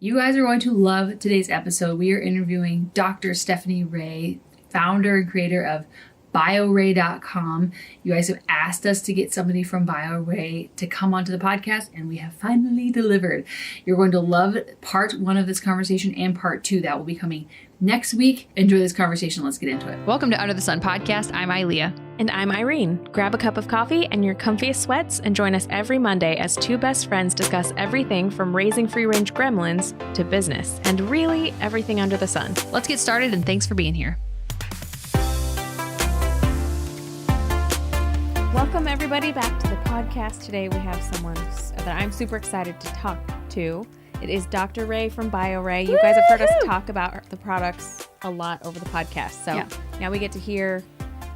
You guys are going to love today's episode. We are interviewing Dr. Stephanie Ray, founder and creator of Bioray.com. You guys have asked us to get somebody from Bioray to come onto the podcast, and we have finally delivered. You're going to love part one of this conversation and part two that will be coming next week. Enjoy this conversation. Let's get into it. Welcome to Under the Sun podcast. I'm Ilea. And I'm Irene. Grab a cup of coffee and your comfiest sweats and join us every Monday as two best friends discuss everything from raising free-range gremlins to business and really everything under the sun. Let's get started, and thanks for being here. Welcome everybody back to the podcast. Today we have someone that I'm super excited to talk to. It is Dr. Ray from Bioray. You guys have heard us talk about the products a lot over the podcast. So Now we get to hear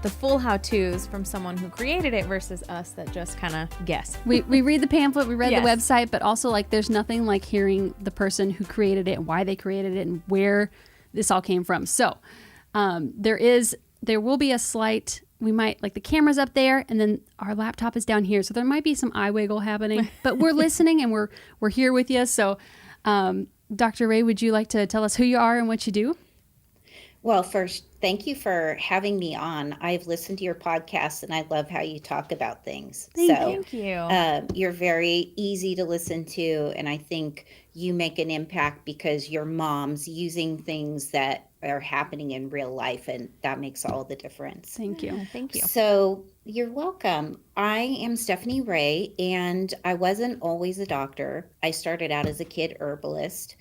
the full how-tos from someone who created it versus us that just kind of guess. We read the pamphlet, we read the website, but also like there's nothing like hearing the person who created it and why they created it and where this all came from. So there will be a slight, we might, like the camera's up there and then our laptop is down here. So there might be some eye wiggle happening, but we're listening and we're here with you. So Dr. Ray, would you like to tell us who you are and what you do? Well, first, thank you for having me on. I've listened to your podcast and I love how you talk about things. Thank you. You're very easy to listen to, and I think you make an impact because your mom's using things that are happening in real life, and that makes all the difference. Thank you. Thank you. So you're welcome. I am Stephanie Ray, and I wasn't always a doctor. I started out as a kid herbalist.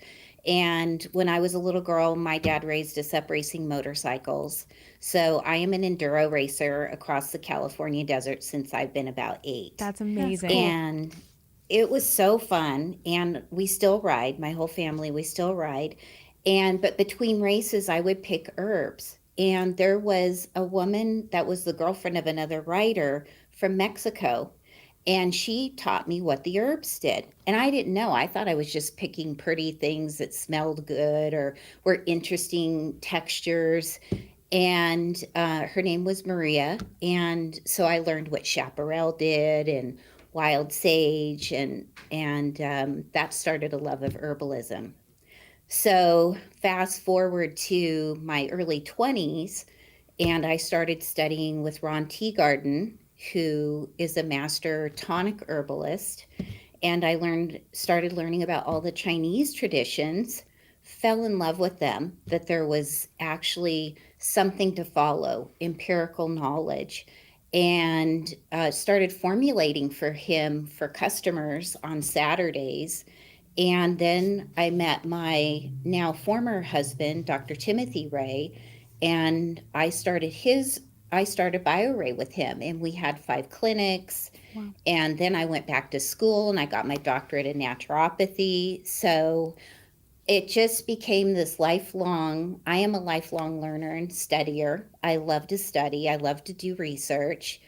And when I was a little girl, my dad raised us up racing motorcycles. So I am an enduro racer across the California desert since I've been about 8. That's amazing. And it was so fun. And we still ride. My whole family, we still ride. But between races, I would pick herbs. And there was a woman that was the girlfriend of another rider from Mexico. And she taught me what the herbs did. And I didn't know. I thought I was just picking pretty things that smelled good or were interesting textures. And her name was Maria. And so I learned what chaparral did and wild sage. And that started a love of herbalism. So fast forward to my early 20s, and I started studying with Ron Teagarden, who is a master tonic herbalist. And I started learning about all the Chinese traditions, fell in love with them, that there was actually something to follow, empirical knowledge, and started formulating for him for customers on Saturdays. And then I met my now former husband, Dr. Timothy Ray, and I started Bioray with him, and we had 5 clinics. Wow. And then I went back to school and I got my doctorate in naturopathy. So it just became this I am a lifelong learner and studier. I love to study. I love to do research.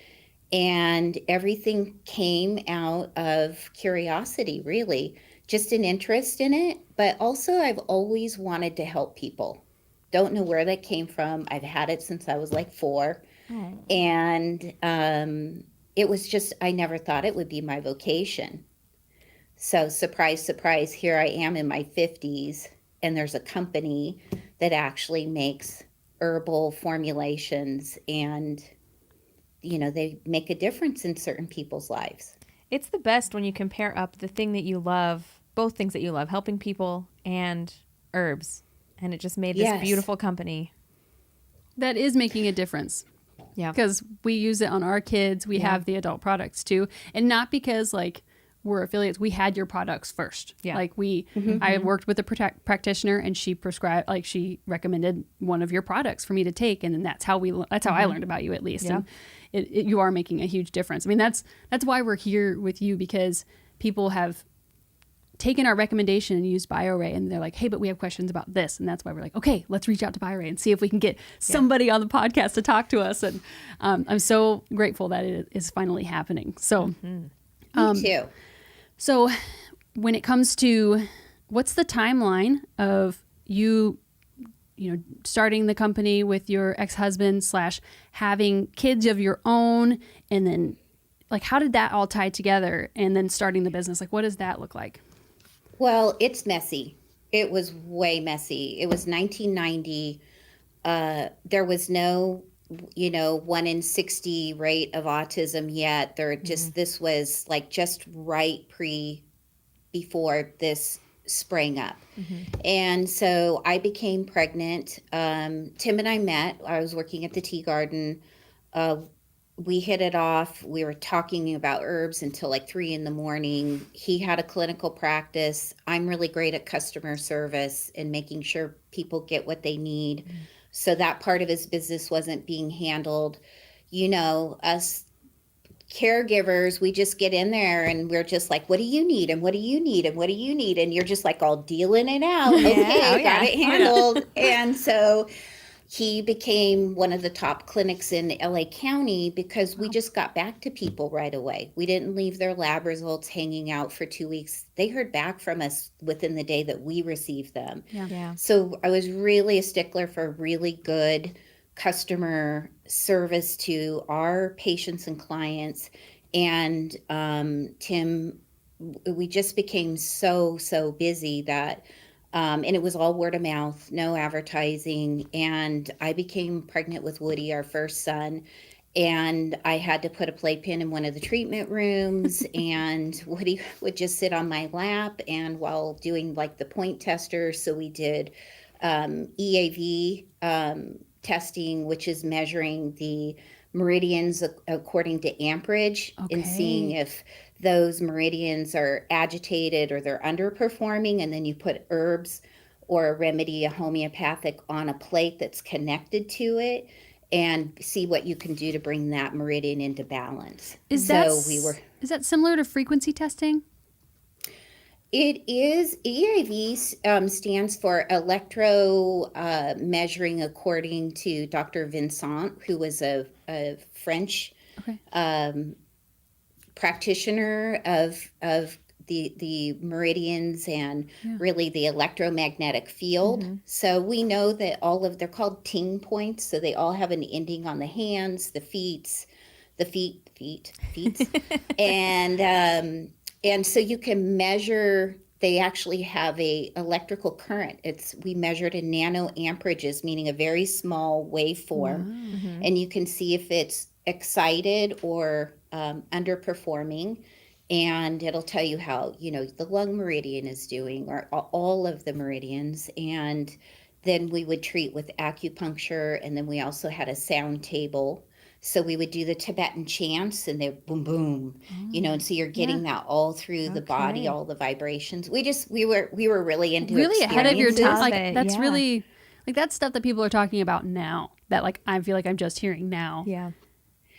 And everything came out of curiosity, really. Just an interest in it. But also I've always wanted to help people. Don't know where that came from. I've had it since I was like 4. Oh. And it was just, I never thought it would be my vocation. So surprise, surprise, here I am in my 50s, and there's a company that actually makes herbal formulations, and, they make a difference in certain people's lives. It's the best when you compare up the thing that you love, both things that you love, helping people and herbs. And it just made this beautiful company. That is making a difference. Yeah. Because we use it on our kids. We have the adult products too. And not because we're affiliates. We had your products first. Yeah. I worked with a practitioner, and she prescribed, she recommended one of your products for me to take. And then that's how I learned about you, at least. Yeah. And you are making a huge difference. I mean, that's why we're here with you, because people have taken our recommendation and used Bioray, and they're like, hey, but we have questions about this. And that's why we're like, okay, let's reach out to Bioray and see if we can get somebody on the podcast to talk to us. And I'm so grateful that it is finally happening. So, Me too. So when it comes to what's the timeline of you starting the company with your ex-husband / having kids of your own, and then how did that all tie together, and then starting the business? What does that look like? Well, it's messy. It was way messy. It was 1990. There was no, 1 in 60 rate of autism yet. This was like just right before this sprang up. And so I became pregnant. Tim and I met. I was working at the tea garden. We hit it off. We were talking about herbs until like 3 a.m. He had a clinical practice. I'm really great at customer service and making sure people get what they need. So that part of his business wasn't being handled. Us caregivers, we just get in there and we're just like, what do you need? And what do you need? And what do you need? And you're just like all dealing it out. Okay, got it handled. And so he became one of the top clinics in LA County because we just got back to people right away. We didn't leave their lab results hanging out for 2 weeks. They heard back from us within the day that we received them. So I was really a stickler for really good customer service to our patients and clients. And Tim, we just became so busy that and it was all word of mouth, no advertising. And I became pregnant with Woody, our first son. And I had to put a playpen in one of the treatment rooms. And Woody would just sit on my lap. And while doing like the point tester, so we did EAV testing, which is measuring the meridians according to amperage and seeing if those meridians are agitated or they're underperforming. And then you put herbs or a remedy, a homeopathic, on a plate that's connected to it and see what you can do to bring that meridian into balance. Is that similar to frequency testing? It is. EAV stands for electro measuring, according to Dr. Vincent, who was a French practitioner of the meridians and really the electromagnetic field. So we know that they're called ting points. So they all have an ending on the hands, the feet, and so you can measure. They actually have a electrical current. We measured in nano amperages, meaning a very small waveform, and you can see if it's excited or underperforming, and it'll tell you how the lung meridian is doing, or all of the meridians. And then we would treat with acupuncture, and then we also had a sound table. So we would do the Tibetan chants, and they boom, boom, and so you're getting that all through the body, all the vibrations. We were really into really ahead of your time. Like that's really like that's stuff that people are talking about now. That like I feel like I'm just hearing now. Yeah,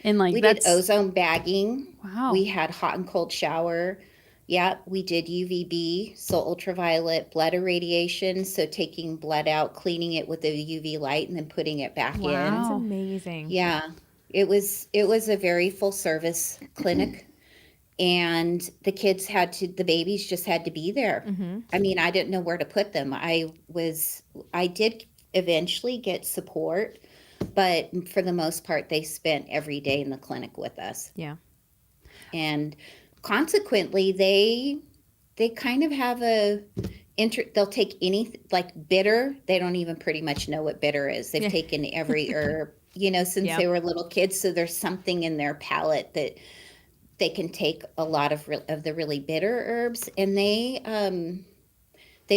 and like we did ozone bagging. Wow. We had hot and cold shower. Yeah, we did UVB, so ultraviolet blood irradiation. So taking blood out, cleaning it with a UV light, and then putting it back in. That's amazing. Yeah. It was a very full service clinic, and the babies just had to be there. I mean, I didn't know where to put them. I did eventually get support, but for the most part, they spent every day in the clinic with us. Yeah. And consequently, they kind of have they'll take anything like bitter. They don't even pretty much know what bitter is. They've taken every herb. Since they were little kids. So there's something in their palate that they can take a lot of the really bitter herbs. And they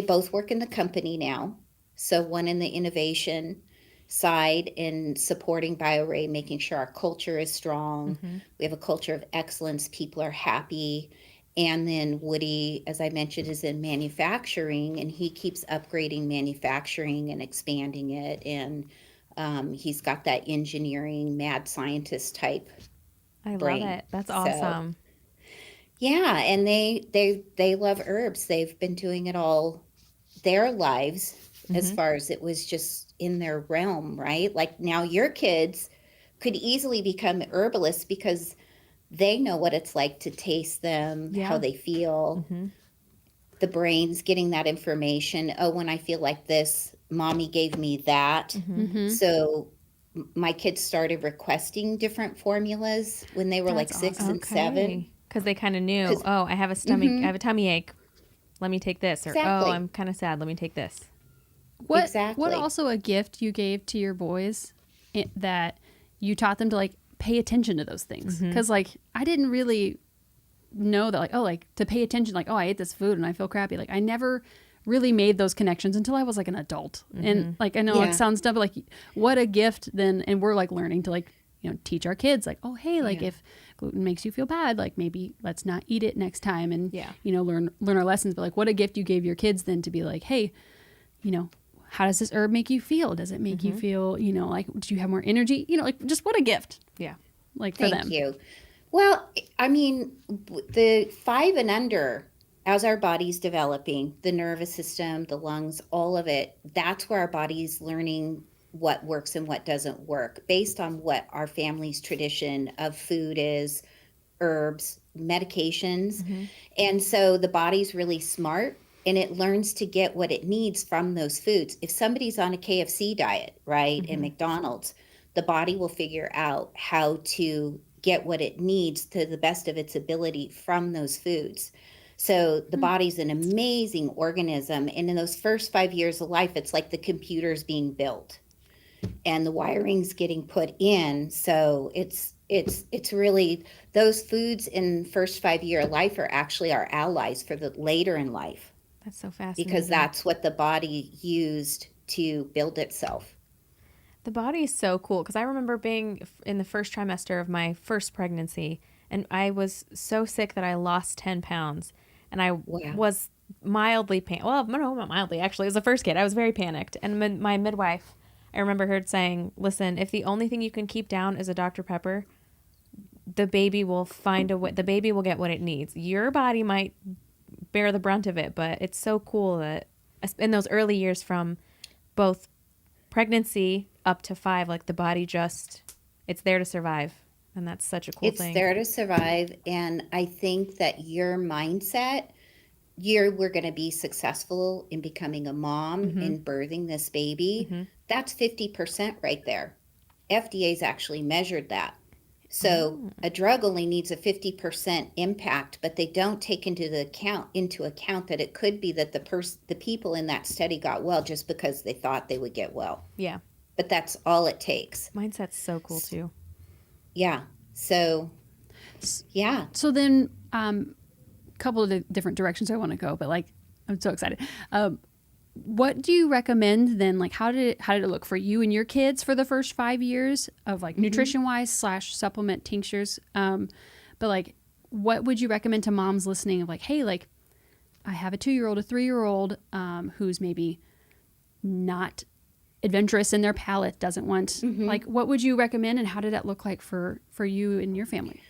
both work in the company now. So one in the innovation side in supporting Bioray, making sure our culture is strong. We have a culture of excellence. People are happy. And then Woody, as I mentioned, is in manufacturing, and he keeps upgrading manufacturing and expanding it. And he's got that engineering mad scientist type brain. Love it. That's awesome. Yeah, and they love herbs. They've been doing it all their lives as far as it was just in their realm, right? Like now your kids could easily become herbalists because they know what it's like to taste them, how they feel. The brain's getting that information. Oh, when I feel like this, mommy gave me that. So my kids started requesting different formulas when they were like 6 and 7. Because they kind of knew, I have a stomach, I have a tummy ache. let me take this. Or, Exactly. oh, I'm kind of sad. Let me take this. What also a gift you gave to your boys that you taught them to like pay attention to those things? Because like I didn't really know that like to pay attention, like, oh, I ate this food and I feel crappy. Like I never really made those connections until I was like an adult. And like I know it sounds dumb, but like what a gift then. And we're like learning to like, you know, teach our kids like, oh, hey, like if gluten makes you feel bad, like maybe let's not eat it next time, and you know, learn our lessons. But like what a gift you gave your kids then to be like, hey, you know, how does this herb make you feel? Does it make you feel, you know, like, do you have more energy? You know, like just what a gift. Yeah. Like for them. Thank you. Well, I mean, the 5 and under, as our body's developing, the nervous system, the lungs, all of it, that's where our body's learning what works and what doesn't work based on what our family's tradition of food is, herbs, medications. And so the body's really smart and it learns to get what it needs from those foods. If somebody's on a KFC diet, right, and McDonald's, the body will figure out how to get what it needs to the best of its ability from those foods. So the body's an amazing organism. And in those first 5 years of life, it's like the computer's being built and the wiring's getting put in. So it's really, those foods in first 5 year of life are actually our allies for the later in life. That's so fascinating. Because that's what the body used to build itself. The body is so cool because I remember being in the first trimester of my first pregnancy, and I was so sick that I lost 10 pounds, and I was mildly well, no, not mildly, actually. It was the first kid. I was very panicked, and my midwife, I remember her saying, listen, if the only thing you can keep down is a Dr. Pepper, the baby will find a way. The baby will get what it needs. Your body might bear the brunt of it, but it's so cool that in those early years from both pregnancy up to 5, like the body it's there to survive. And that's such a cool thing. It's there to survive. And I think that your mindset, we're going to be successful in becoming a mom and birthing this baby. That's 50% right there. FDA's actually measured that. So a drug only needs a 50% impact, but they don't take into account that it could be that the people in that study got well just because they thought they would get well. Yeah. But that's all it takes. Mindset's so cool too. Yeah. So, yeah. So then, couple of different directions I want to go, but like, I'm so excited. What do you recommend then? Like, how did it look for you and your kids for the first 5 years of like nutrition wise / supplement tinctures? But like, what would you recommend to moms listening of like, hey, like I have a 2-year-old, a 3-year-old, who's maybe not adventurous in their palate, doesn't want, like, what would you recommend? And how did that look like for you and your family?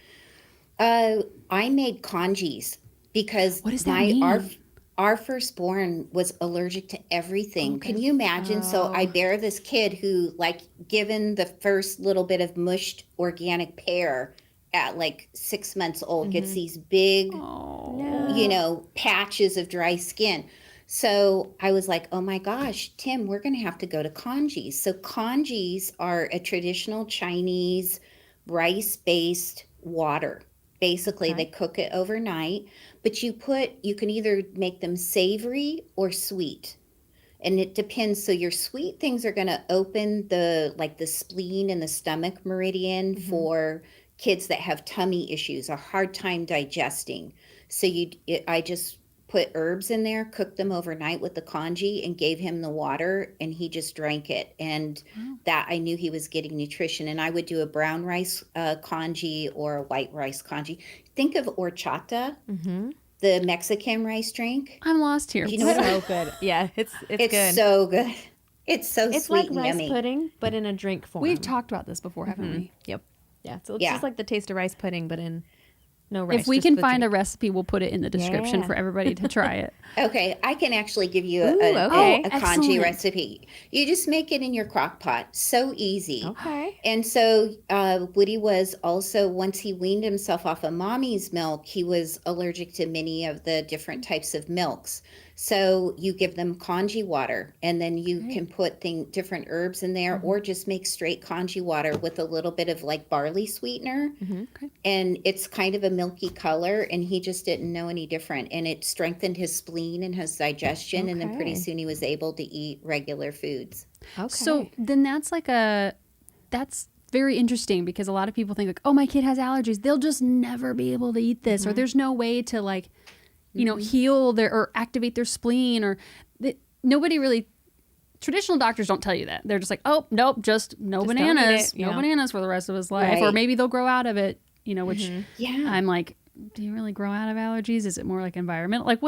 I made congees because what does that mean? Our firstborn was allergic to everything. Okay. Can you imagine? So I bear this kid who, like, given the first little bit of mushed organic pear at like 6 months old, gets these big, patches of dry skin. So I was like, oh my gosh, Tim, we're going to have to go to congees. So congees are a traditional Chinese rice-based water. Basically, they cook it overnight, but you can either make them savory or sweet. And it depends. So your sweet things are going to open the spleen and the stomach meridian for kids that have tummy issues, a hard time digesting. So I just put herbs in there, cooked them overnight with the congee, and gave him the water, and he just drank it. And that I knew he was getting nutrition. And I would do a brown rice congee or a white rice congee. Think of horchata, the Mexican rice drink. I'm lost here. You know so good. Yeah, it's good. So good. It's so it's sweet like and yummy. rice pudding, but in a drink form. We've talked about this before, haven't we? Yep. Yeah. So it's just like the taste of rice pudding, but in no rice. If we can find a recipe, we'll put it in the description for everybody to try it. Okay, I can actually give you a congee recipe. You just make it in your crock pot. So easy. Okay. And so Woody was also, once he weaned himself off of mommy's milk, he was allergic to many of the different types of milks. So you give them congee water, and then you can put different herbs in there, or just make straight congee water with a little bit of like barley sweetener. And it's kind of a milky color, and he just didn't know any different. And it strengthened his spleen and his digestion. And then pretty soon he was able to eat regular foods. So then that's very interesting, because a lot of people think like, oh, my kid has allergies, they'll just never be able to eat this, or there's no way to like, you know, heal their or activate their spleen, or nobody really, traditional doctors don't tell you that. They're just like, oh, nope, just no bananas, no bananas for the rest of his life, or maybe they'll grow out of it, you know, which I'm like, do you really grow out of allergies? Is it more like environmental? Like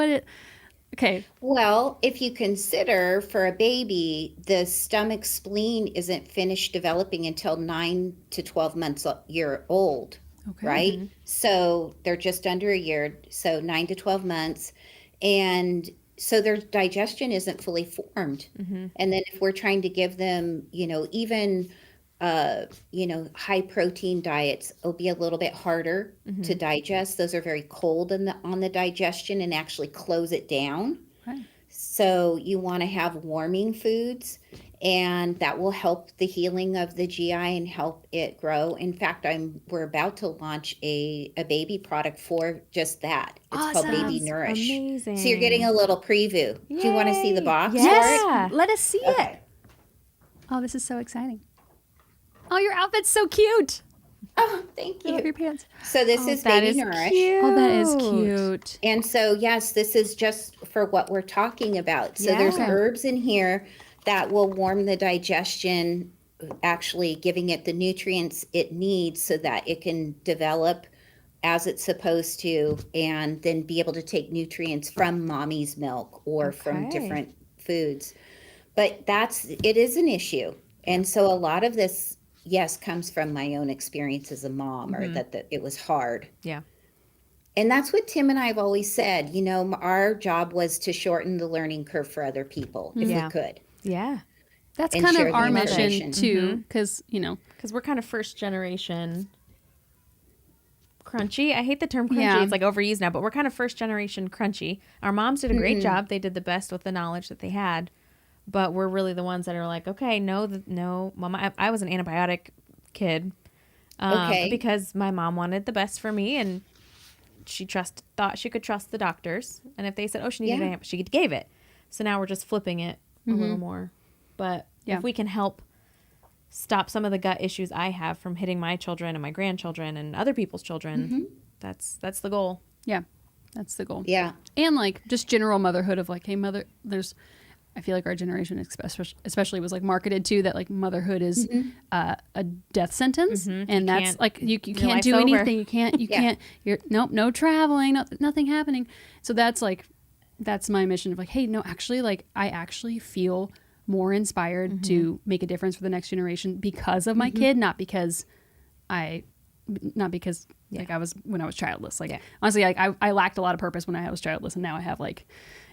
okay. Well, if you consider for a baby, the stomach spleen isn't finished developing until 9 to 12 months year old. Right? So they're just under a year, so 9 to 12 months. And so their digestion isn't fully formed. And then if we're trying to give them, you know, even, you know, high protein diets, will be a little bit harder to digest. Those are very cold on the digestion and actually close it down. So you want to have warming foods, and that will help the healing of the GI and help it grow. In fact, we're about to launch a baby product for just that. It's called Baby Nourish. Amazing. So you're getting a little preview. Yay. Do you want to see the box? Yes. Let us see it. Oh, this is so exciting. Oh, your outfit's so cute. Oh, thank I love you. your pants. So this is Baby Nourish. Cute. Oh, that is cute. And so, yes, this is just for what we're talking about. So there's herbs in here that will warm the digestion, actually giving it the nutrients it needs so that it can develop as it's supposed to, and then be able to take nutrients from mommy's milk or from different foods. But it is an issue. And so a lot of this, yes, comes from my own experience as a mom, or that it was hard. Yeah. And that's what Tim and I have always said. You know, our job was to shorten the learning curve for other people if we could. Yeah. That's And kind share of the our mission information. too, because, you know, Because we're kind of first generation crunchy. I hate the term crunchy. Yeah. It's like overused now, but we're kind of first generation crunchy. Our moms did a great job. They did the best with the knowledge that they had. But we're really the ones that are like, okay, no, Mama, I was an antibiotic kid. Because my mom wanted the best for me, and she thought she could trust the doctors. And if they said, oh, she needed an antibiotic, she gave it. So now we're just flipping it a little more. But if we can help stop some of the gut issues I have from hitting my children and my grandchildren and other people's children, that's the goal. yeah, that's the goal. Yeah. And like just general motherhood of like, hey, I feel like our generation especially was like marketed to that like motherhood is a death sentence, and that's like you can't do anything. You can't. No traveling, nothing happening. So that's my mission of like, hey, no, actually, like I actually feel more inspired to make a difference for the next generation because of my kid, not because like I was when I was childless. Like honestly, like I lacked a lot of purpose when I was childless, and now I have like.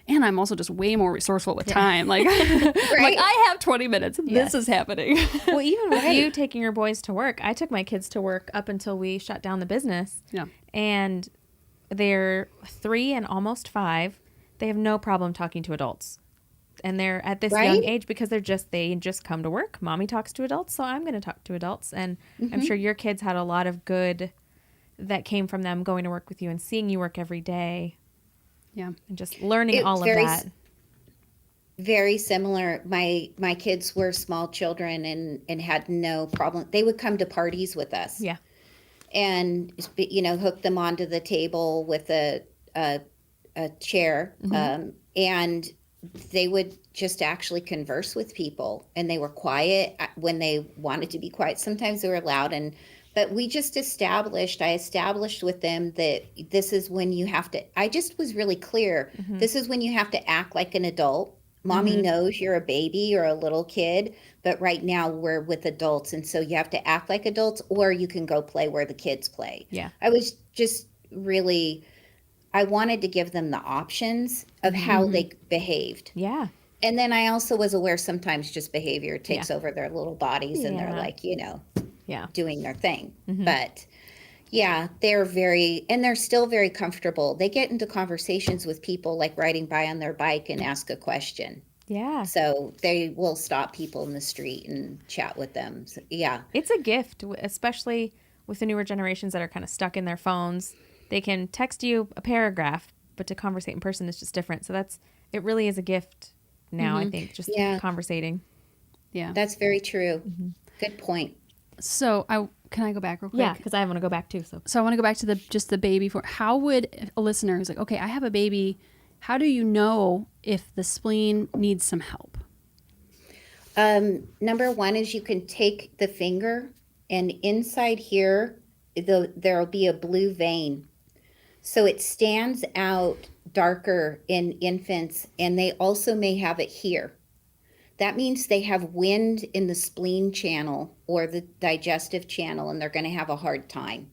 And I'm also just way more resourceful with time. Like, like I have 20 minutes and this is happening. Well, even with you taking your boys to work, I took my kids to work up until we shut down the business. Yeah. And they're 3 and almost 5. They have no problem talking to adults. And they're at this young age because they just come to work. Mommy talks to adults, so I'm going to talk to adults. And I'm sure your kids had a lot of good that came from them going to work with you and seeing you work every day. Yeah, and just learning all of that. Very similar. My kids were small children and had no problem. They would come to parties with us. Yeah, and hook them onto the table with a chair, and they would just actually converse with people. And they were quiet when they wanted to be quiet. Sometimes they were loud But I established with them that this is when you have to, I just was really clear. This is when you have to act like an adult. Mommy knows you're a baby or a little kid, but right now we're with adults. And so you have to act like adults, or you can go play where the kids play. Yeah. I was just really, I wanted to give them the options of how they behaved. Yeah. And then I also was aware sometimes just behavior takes over their little bodies and they're like, doing their thing. But Yeah, they're still very comfortable. They get into conversations with people like riding by on their bike and ask a question. Yeah. So they will stop people in the street and chat with them. So, yeah. It's a gift, especially with the newer generations that are kind of stuck in their phones. They can text you a paragraph, but to conversate in person is just different. So it really is a gift now, I think, just conversating. Yeah. That's very true. Good point. So can I go back real quick? Yeah, because I want to go back too. So I want to go back to the baby. How would a listener who's like, okay, I have a baby, how do you know if the spleen needs some help? Number one is you can take the finger, and inside here, there'll be a blue vein. So it stands out darker in infants, and they also may have it here. That means they have wind in the spleen channel or the digestive channel, and they're going to have a hard time.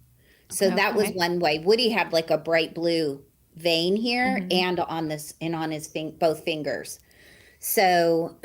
So that was one way. Woody had like a bright blue vein here and on his both fingers. So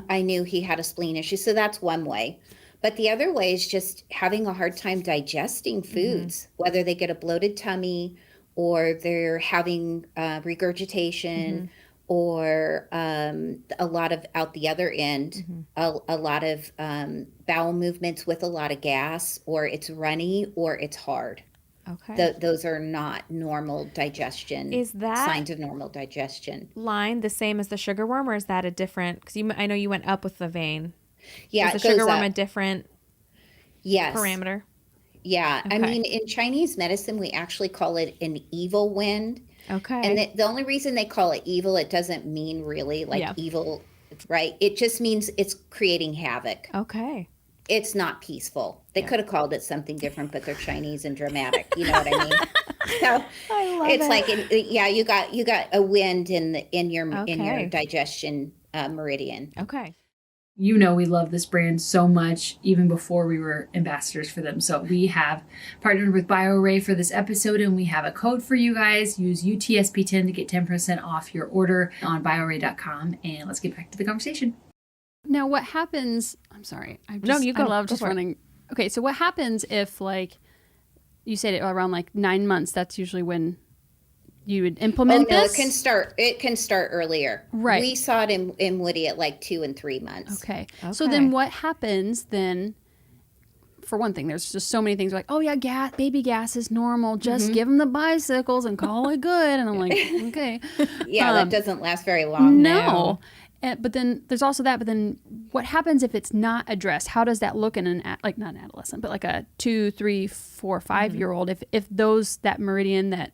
I knew he had a spleen issue. So that's one way. But the other way is just having a hard time digesting foods, whether they get a bloated tummy or they're having regurgitation. Or a lot of out the other end, a lot of bowel movements with a lot of gas, or it's runny, or it's hard. Okay. Those are not normal digestion. Is that signs of normal digestion? Line the same as the sugar worm, or is that a different? Because I know you went up with the vein. Yeah, is the sugar worm a different parameter? Yeah, I mean, in Chinese medicine, we actually call it an evil wind. Okay. And the only reason they call it evil, it doesn't mean really like evil, right? It just means it's creating havoc. Okay. It's not peaceful. They could have called it something different, but they're Chinese and dramatic. You know what I mean? So I love it's it. like, you got a wind in your digestion meridian. Okay. You know we love this brand so much, even before we were ambassadors for them. So we have partnered with Bioray for this episode, and we have a code for you guys. Use UTSP10 to get 10% off your order on bioray.com. And let's get back to the conversation. Now, what happens? I'm sorry. I love just running. Okay, so what happens if, like, you said it around like 9 months? That's usually when you would implement this? It can start earlier. Right. We saw it in Woody at like 2 and 3 months. Okay. So then what happens then? For one thing, there's just so many things like, oh yeah, baby gas is normal. Just give them the bicycles and call it good. And I'm like, okay. Yeah, that doesn't last very long. No. But then there's also that. But then what happens if it's not addressed? How does that look in not an adolescent, but like a 2, 3, 4, 5-year-old? If that meridian that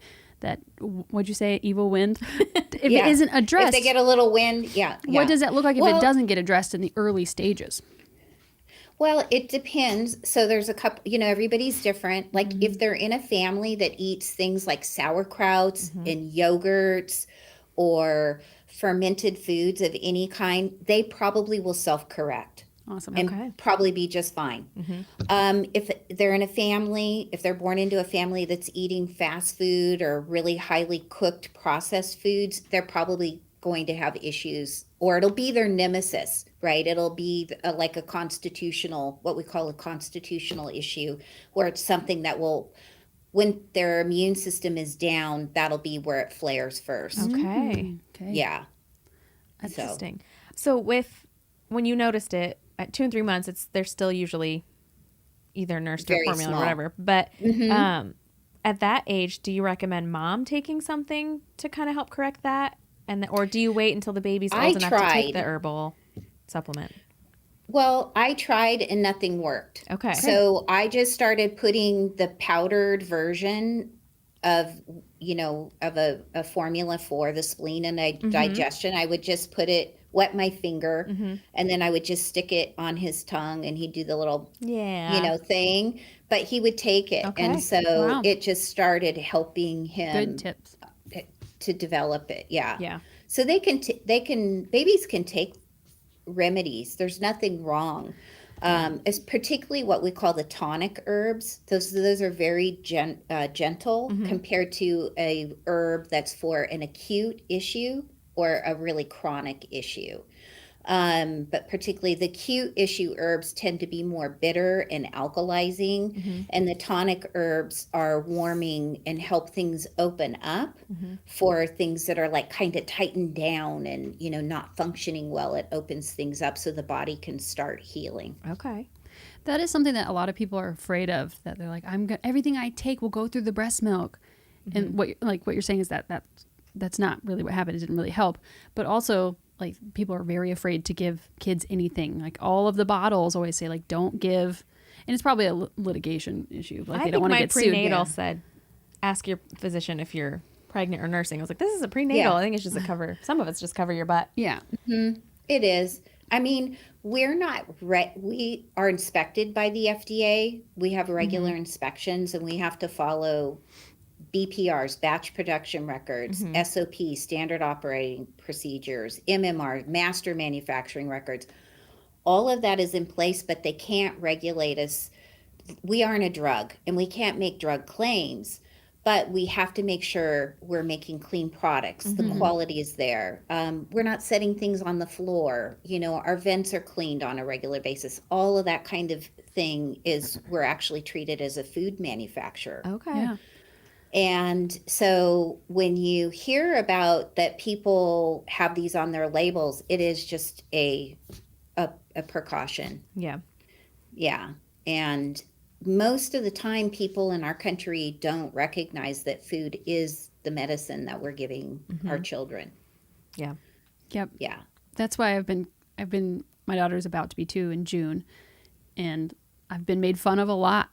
what'd you say, evil wind, if it isn't addressed, if they get a little wind, what does that look like if it doesn't get addressed in the early stages? Well, it depends. So there's a couple, everybody's different. Like if they're in a family that eats things like sauerkrauts and yogurts or fermented foods of any kind, they probably will self-correct. Awesome. And probably be just fine. If they're in a family, if they're born into a family that's eating fast food or really highly cooked processed foods, they're probably going to have issues, or it'll be their nemesis, right? It'll be like what we call a constitutional issue, where it's something that will, when their immune system is down, that'll be where it flares first. Okay. Yeah. Interesting. So when you noticed it at 2 and 3 months, they're still usually either nursed or formula or whatever. But at that age, do you recommend mom taking something to kind of help correct that? Or do you wait until the baby's old enough to take the herbal supplement? Well, I tried and nothing worked. Okay. So I just started putting the powdered version of a formula for the spleen and digestion. I would just wet my finger, and then I would just stick it on his tongue, and he'd do the little, thing. But he would take it, and so it just started helping him. Good tips to develop it. Yeah. So babies can take remedies. There's nothing wrong. It's particularly what we call the tonic herbs. Those are very gentle compared to a herb that's for an acute issue or a really chronic issue. But particularly the acute issue herbs tend to be more bitter and alkalizing, and the tonic herbs are warming and help things open up for things that are like kind of tightened down and, not functioning well. It opens things up so the body can start healing. Okay. That is something that a lot of people are afraid of, that they're like, everything I take will go through the breast milk. And what you're saying is that's not really what happened. It didn't really help. But also, like, people are very afraid to give kids anything. Like, all of the bottles always say, like, don't give. And it's probably a litigation issue. Like, they don't want to get sued. My prenatal said, ask your physician if you're pregnant or nursing. I was like, this is a prenatal. I think it's just a cover. Some of it's just cover your butt. Yeah. It is. I mean, we're not, we are inspected by the FDA. We have regular inspections, and we have to follow BPRs, batch production records, SOP, standard operating procedures, MMR, master manufacturing records. All of that is in place, but they can't regulate us. We aren't a drug, and we can't make drug claims, but we have to make sure we're making clean products. The quality is there. We're not setting things on the floor. Our vents are cleaned on a regular basis. All of that kind of thing we're actually treated as a food manufacturer. Okay. Yeah. And so when you hear about that people have these on their labels, it is just a precaution. Yeah. Yeah. And most of the time, people in our country don't recognize that food is the medicine that we're giving our children. Yeah. Yep. Yeah. That's why I've been, my daughter's about to be 2 in June, and I've been made fun of a lot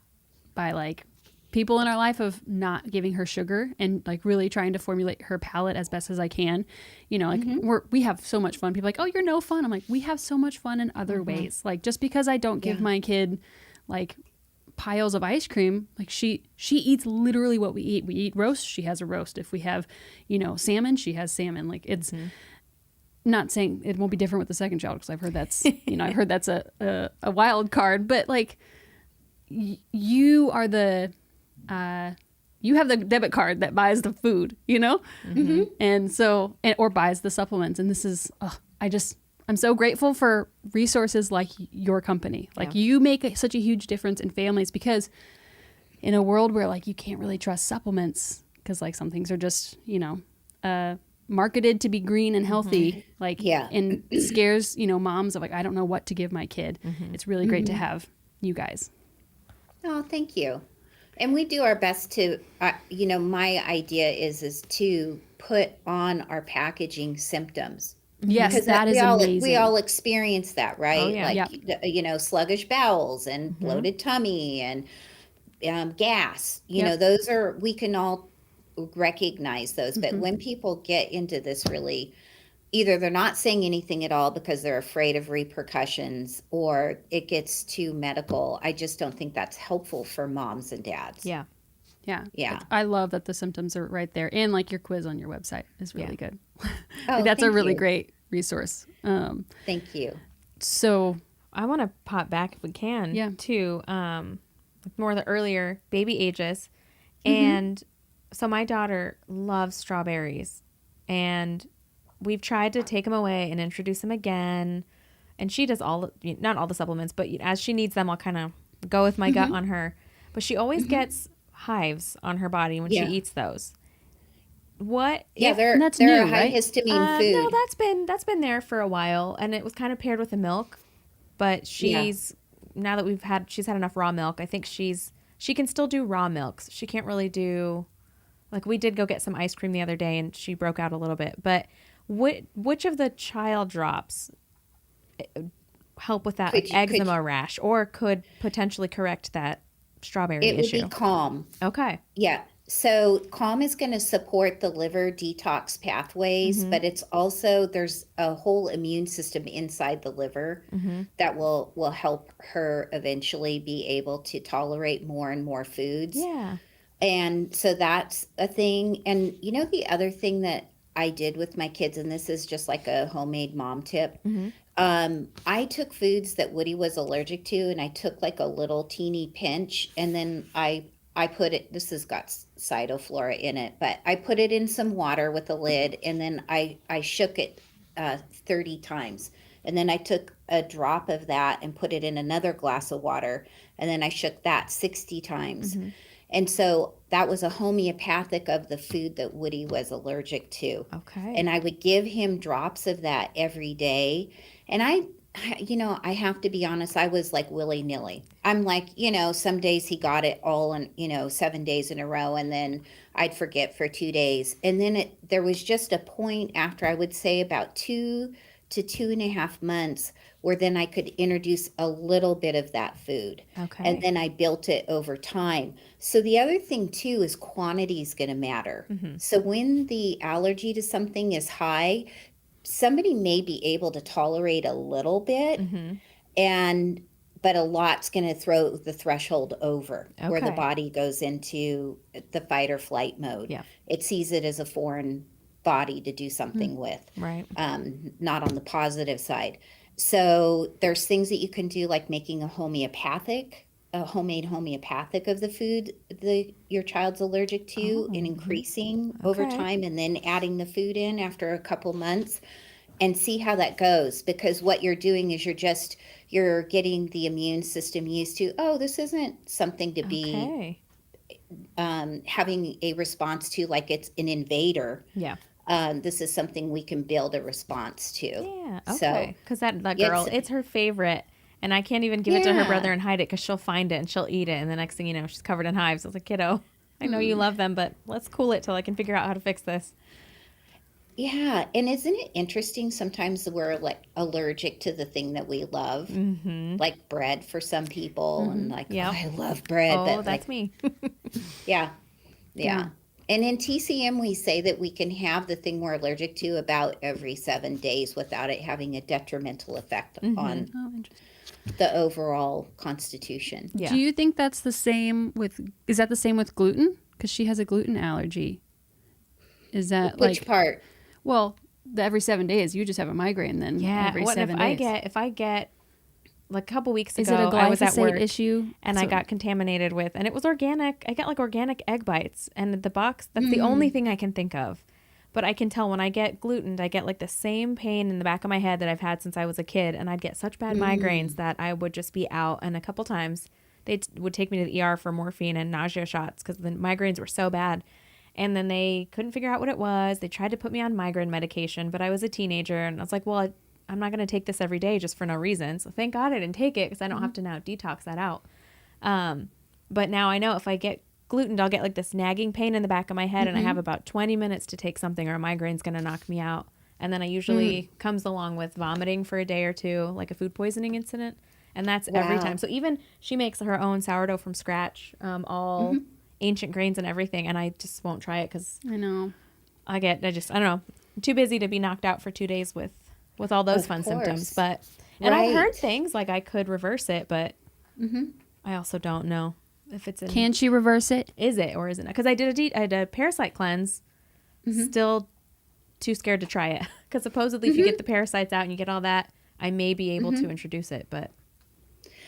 by, like, people in our life of not giving her sugar and, like, really trying to formulate her palate as best as I can. Like, we have so much fun. People are like, oh, you're no fun. I'm like, we have so much fun in other ways. Like, just because I don't give my kid, like, piles of ice cream, like, she eats literally what we eat. We eat roast, she has a roast. If we have, salmon, she has salmon. Like, it's not saying it won't be different with the second child, because I've heard that's a wild card, but, like, you are the you have the debit card that buys the food, and so, or buys the supplements. And this is, I'm so grateful for resources like your company. Like, you make such a huge difference in families, because in a world where, like, you can't really trust supplements, because, like, some things are just, marketed to be green and healthy, and it scares, moms of, like, I don't know what to give my kid. It's really great to have you guys. Oh, thank you. And we do our best to, my idea is to put on our packaging symptoms. Yes, because that is amazing. We all experience that, right? Oh, yeah. Like, sluggish bowels and bloated tummy and gas. Those are, we can all recognize those. But when people get into this, really, either they're not saying anything at all because they're afraid of repercussions, or it gets too medical. I just don't think that's helpful for moms and dads. Yeah. Yeah. I love that the symptoms are right there. And, like, your quiz on your website is really good. Oh, that's a really you. great resource. Thank you. So I want to pop back, if we can, to more of the earlier baby ages. And so my daughter loves strawberries, and we've tried to take them away and introduce them again. And she does not all the supplements, but as she needs them, I'll kind of go with my gut on her. But she always gets hives on her body when she eats those. What? Yeah, if, they're new, a high right? histamine food. No, that's been there for a while, and it was kind of paired with the milk. But now that she's had enough raw milk, I think she can still do raw milks. She can't really do, like, we did go get some ice cream the other day, and she broke out a little bit. But which of the child drops help with that eczema rash, or could potentially correct that strawberry issue? It would be Calm. Okay. Yeah. So Calm is going to support the liver detox pathways, but it's also, there's a whole immune system inside the liver that will help her eventually be able to tolerate more and more foods. Yeah. And so that's a thing. And the other thing that I did with my kids, and this is just like a homemade mom tip. I took foods that Woody was allergic to, and I took like a little teeny pinch, and then I put it, this has got cytoflora in it, but I put it in some water with a lid, and then I shook it 30 times. And then I took a drop of that and put it in another glass of water. And then I shook that 60 times. And so that was a homeopathic of the food that Woody was allergic to. Okay. And I would give him drops of that every day. And I have to be honest, I was like willy-nilly. I'm like, some days he got it all in, 7 days in a row, and then I'd forget for 2 days. And then there was just a point after, I would say about 2 to 2.5 months, where then I could introduce a little bit of that food. Okay. And then I built it over time. So the other thing too is quantity is going to matter. So when the allergy to something is high, somebody may be able to tolerate a little bit, but a lot's going to throw the threshold over, where the body goes into the fight or flight mode. Yeah. It sees it as a foreign body to do something with, right? Not on the positive side. So there's things that you can do, like making a homemade homeopathic of the food your child's allergic to, and increasing over time, and then adding the food in after a couple months, and see how that goes. Because what you're doing is you're getting the immune system used to, this isn't something to be having a response to, like it's an invader. Yeah. This is something we can build a response to. Yeah. Okay. Because that girl, it's her favorite. And I can't even give it to her brother and hide it, because she'll find it and she'll eat it. And the next thing you know, she's covered in hives. I was like, kiddo, I know you love them, but let's cool it till I can figure out how to fix this. Yeah. And isn't it interesting? Sometimes we're like allergic to the thing that we love, like bread for some people. And like, I love bread. Oh, but that's me. Yeah. And in TCM, we say that we can have the thing we're allergic to about every 7 days without it having a detrimental effect on the overall constitution. Yeah. Do you think that's the same is that the same with gluten? Because she has a gluten allergy. Is that Which part? Well, the every 7 days, you just have a migraine then. Every 7 days. If I get like a couple weeks ago, is it a I was at work issue? And I got contaminated with, and it was organic. I got like organic egg bites, and the box, that's the only thing I can think of. But I can tell when I get glutened, I get like the same pain in the back of my head that I've had since I was a kid. And I'd get such bad migraines that I would just be out. And a couple times they would take me to the ER for morphine and nausea shots, because the migraines were so bad. And then they couldn't figure out what it was. They tried to put me on migraine medication, but I was a teenager, and I was like, well, I'm not going to take this every day just for no reason. So thank God I didn't take it, because I don't have to now detox that out. But now I know if I get glutened, I'll get like this nagging pain in the back of my head, and I have about 20 minutes to take something, or a migraine's going to knock me out. And then I usually comes along with vomiting for a day or two, like a food poisoning incident. And that's every time. So even she makes her own sourdough from scratch, all ancient grains and everything. And I just won't try it, because I know I don't know, I'm too busy to be knocked out for 2 days with all those fun symptoms. But and I've heard things like I could reverse it, but I also don't know if it's can she reverse it? Is it or isn't it? Because I did a parasite cleanse. Still too scared to try it, because supposedly if you get the parasites out and you get all that, I may be able to introduce it. But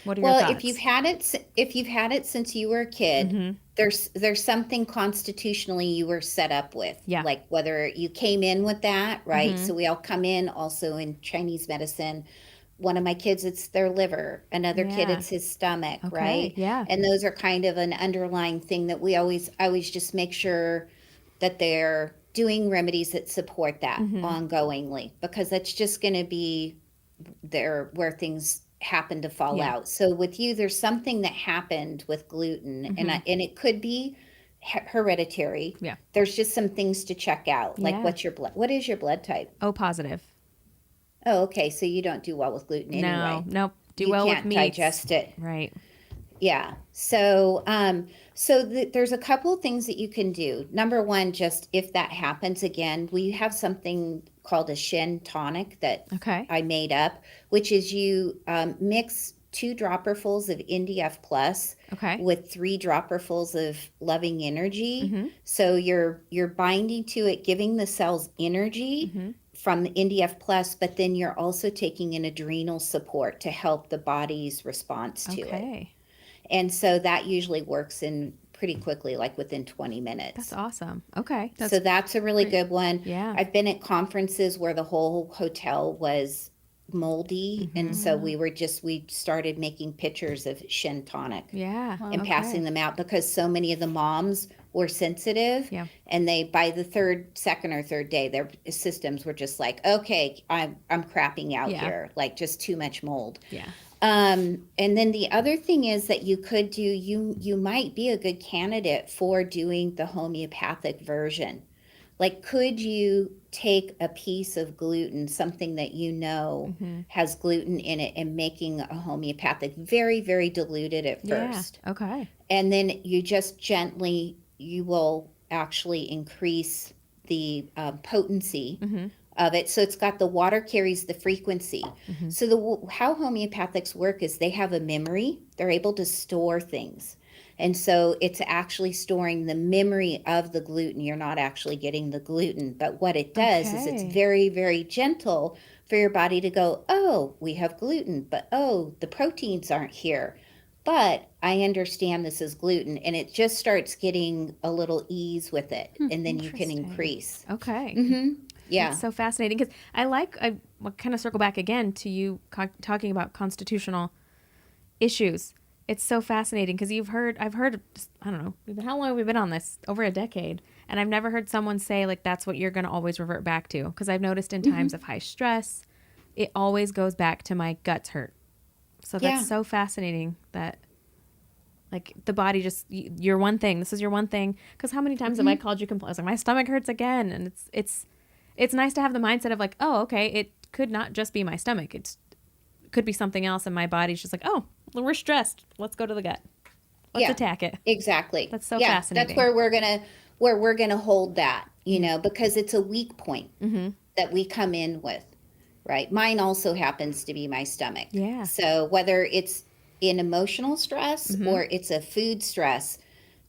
what are your thoughts? If you've had it since you were a kid, there's something constitutionally you were set up with. Yeah. Like whether you came in with that, right? So we all come in also in Chinese medicine. One of my kids, it's their liver. Another kid, it's his stomach, right? Yeah. And those are kind of an underlying thing that I always just make sure that they're doing remedies that support that ongoingly, because that's just going to be there where things happen to fall out. So with you, there's something that happened with gluten, and it could be hereditary. Yeah. There's just some things to check out, like what is your blood type? O positive. Oh, okay. So you don't do well with gluten anyway. Nope. Do well with meat. You can't digest it. Right. Yeah. So, there's a couple of things that you can do. Number one, just if that happens again, we have something called a Shen tonic that I made up, which is you mix 2 dropperfuls of NDF plus with 3 dropperfuls of loving energy. So you're binding to it, giving the cells energy from the NDF plus, but then you're also taking an adrenal support to help the body's response to it. And so that usually works in pretty quickly, like within 20 minutes. That's awesome. Okay. So that's a really good one. Yeah. I've been at conferences where the whole hotel was moldy. And so we started making pictures of Shin Tonic. Yeah. And passing them out because so many of the moms were sensitive. Yeah. And they, by the second or third day, their systems were just like, okay, I'm crapping out here. Like just too much mold. Yeah. And then the other thing is that you could do, you might be a good candidate for doing the homeopathic version. Like, could you take a piece of gluten, something that you know has gluten in it, and making a homeopathic, very, very diluted at first. Yeah. Okay. And then you just gently, you will actually increase the potency of it. So it's got the water carries the frequency. So how homeopathics work is they have a memory. They're able to store things. And so it's actually storing the memory of the gluten. You're not actually getting the gluten. But what it does is it's very, very gentle for your body to go, oh, we have gluten, but oh, the proteins aren't here. But I understand this is gluten. And it just starts getting a little ease with it. And then you can increase. Okay. Yeah. It's so fascinating because I kind of circle back again to you talking about constitutional issues. It's so fascinating because I've heard, I don't know, how long have we been on this? Over a decade. And I've never heard someone say like, that's what you're going to always revert back to. Because I've noticed in times of high stress, it always goes back to my guts hurt. So that's so fascinating that like the body just, your one thing, this is your one thing. Because how many times have I called you complain? I was like, my stomach hurts again. And it's nice to have the mindset of like, oh, okay, it could not just be my stomach. It could be something else. And my body's just like, oh, we're stressed. Let's go to the gut. Let's attack it. Exactly. That's so fascinating. That's where we're gonna hold that, because it's a weak point that we come in with, right? Mine also happens to be my stomach. Yeah. So whether it's in emotional stress or it's a food stress,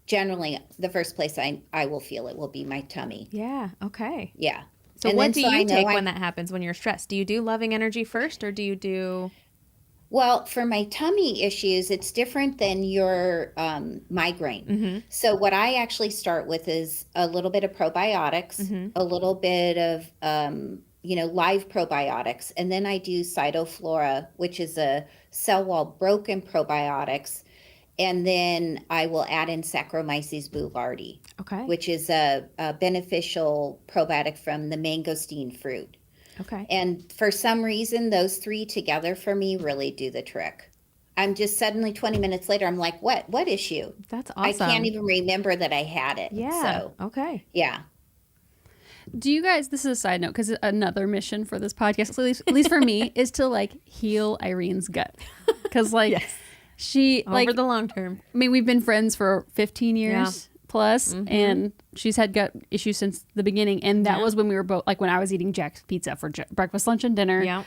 generally the first place I will feel it will be my tummy. Yeah. Okay. Yeah. So and what do you take when that happens, when you're stressed? Do you do loving energy first or do you do... Well, for my tummy issues, it's different than your migraine. So what I actually start with is a little bit of probiotics, a little bit of, live probiotics. And then I do Cytoflora, which is a cell wall broken probiotics. And then I will add in Saccharomyces boulardii, which is a beneficial probiotic from the mangosteen fruit. Okay. And for some reason, those three together for me really do the trick. I'm just suddenly 20 minutes later, I'm like, what issue? That's awesome. I can't even remember that I had it. Yeah. So, okay. Yeah. Do you guys, this is a side note, because another mission for this podcast, at least for me, is to like heal Irene's gut. Because like she, over the long term. I mean, we've been friends for 15 years. Plus, and she's had gut issues since the beginning, and that was when we were both like when I was eating Jack's Pizza for breakfast, lunch, and dinner,